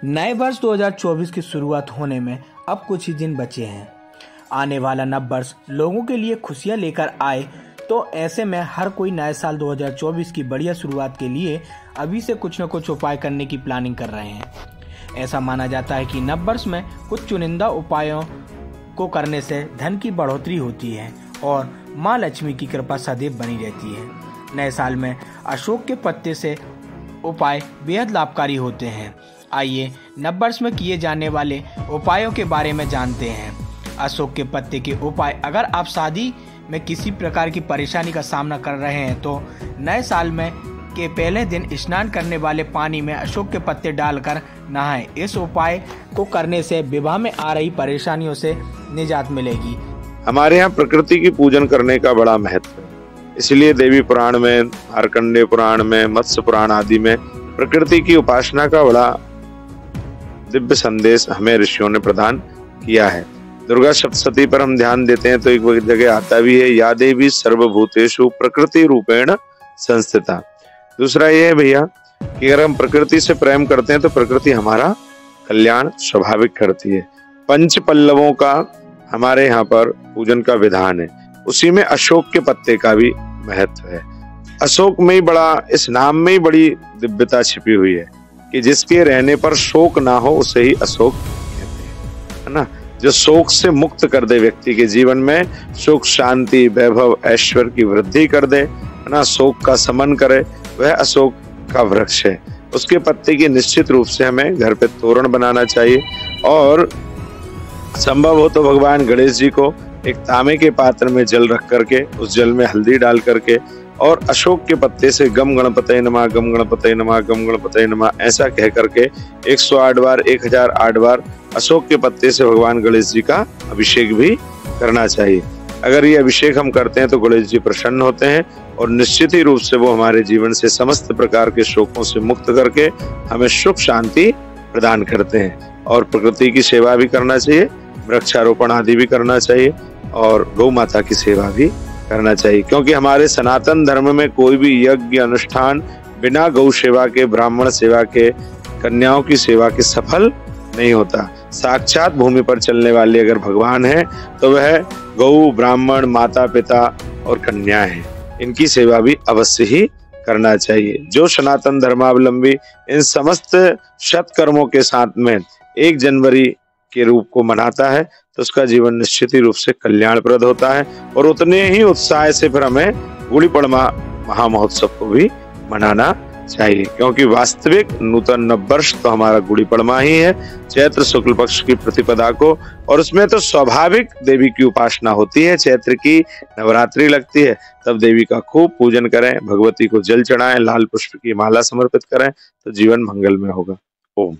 नए वर्ष 2024 की शुरुआत होने में अब कुछ ही दिन बचे हैं। आने वाला नव वर्ष लोगों के लिए खुशियां लेकर आए, तो ऐसे में हर कोई नए साल 2024 की बढ़िया शुरुआत के लिए अभी से कुछ न कुछ उपाय करने की प्लानिंग कर रहे हैं। ऐसा माना जाता है कि नव वर्ष में कुछ चुनिंदा उपायों को करने से धन की बढ़ोतरी होती है और माँ लक्ष्मी की कृपा सदैव बनी रहती है। नए साल में अशोक के पत्ते से उपाय बेहद लाभकारी होते हैं। आइए नव वर्ष में किए जाने वाले उपायों के बारे में जानते हैं। अशोक के पत्ते के उपाय। अगर आप शादी में किसी प्रकार की परेशानी का सामना कर रहे हैं तो नए साल में के पहले दिन स्नान करने वाले पानी में अशोक के पत्ते डालकर नहाएं। इस उपाय को करने से विवाह में आ रही परेशानियों से निजात मिलेगी। हमारे यहाँ प्रकृति की पूजन करने का बड़ा महत्व है, इसलिए देवी पुराण में, मार्कंडेय पुराण में, मत्स्य पुराण आदि में प्रकृति की उपासना का बड़ा दिव्य संदेश हमें ऋषियों ने प्रदान किया है। दुर्गा सप्तशती पर हम ध्यान देते हैं तो एक जगह आता भी है, या देवी सर्वभूतेषु प्रकृति रूपेण संस्थिता। दूसरा ये है भैया कि अगर हम प्रकृति से प्रेम करते हैं तो प्रकृति हमारा कल्याण स्वाभाविक करती है। पंच पल्लवों का हमारे यहाँ पर पूजन का विधान है, उसी में अशोक के पत्ते का भी महत्व है। अशोक में ही बड़ा, इस नाम में ही बड़ी दिव्यता छिपी हुई है कि जिसके रहने पर शोक ना हो उसे ही अशोक कहते हैं, है ना। जो शोक से मुक्त कर दे व्यक्ति के जीवन में, सुख शांति वैभव ऐश्वर्य की वृद्धि कर दे, है ना, शोक का शमन करे, वह अशोक का वृक्ष है। उसके पत्ते की निश्चित रूप से हमें घर पे तोरण बनाना चाहिए और संभव हो तो भगवान गणेश जी को एक तांबे के पात्र में जल रख करके उस जल में हल्दी डाल करके और अशोक के पत्ते से गम गणपतये नमः, गम गणपतये नमः, गम गणपतये नमः ऐसा कह करके 108 बार, 1008 बार अशोक के पत्ते से भगवान गणेश जी का अभिषेक भी करना चाहिए। अगर ये अभिषेक हम करते हैं तो गणेश जी प्रसन्न होते हैं और निश्चित ही रूप से वो हमारे जीवन से समस्त प्रकार के शोकों से मुक्त करके हमें सुख शांति प्रदान करते हैं। और प्रकृति की सेवा भी करना चाहिए, वृक्षारोपण आदि भी करना चाहिए और गौ माता की सेवा भी करना चाहिए, क्योंकि हमारे सनातन धर्म में कोई भी यज्ञ अनुष्ठान बिना गौ सेवा के, ब्राह्मण सेवा के, कन्याओं की सेवा के सफल नहीं होता। साक्षात भूमि पर चलने वाले अगर भगवान है तो वह गौ, ब्राह्मण, माता पिता और कन्या है, इनकी सेवा भी अवश्य ही करना चाहिए। जो सनातन धर्मावलंबी इन समस्त सत्कर्मों के साथ में 1 जनवरी के रूप को मनाता है तो उसका जीवन निश्चित ही रूप से कल्याणप्रद होता है और उतने ही उत्साह से फिर हमें गुड़ी पड़वा महामहोत्सव को भी मनाना चाहिए, क्योंकि वास्तविक नूतन नव वर्ष तो हमारा गुड़ी पड़वा ही है, चैत्र शुक्ल पक्ष की प्रतिपदा को। और उसमें तो स्वाभाविक देवी की उपासना होती है, चैत्र की नवरात्रि लगती है, तब देवी का खूब पूजन करें, भगवती को जल चढ़ाएं, लाल पुष्प की माला समर्पित करें तो जीवन मंगलमय होगा। ओम।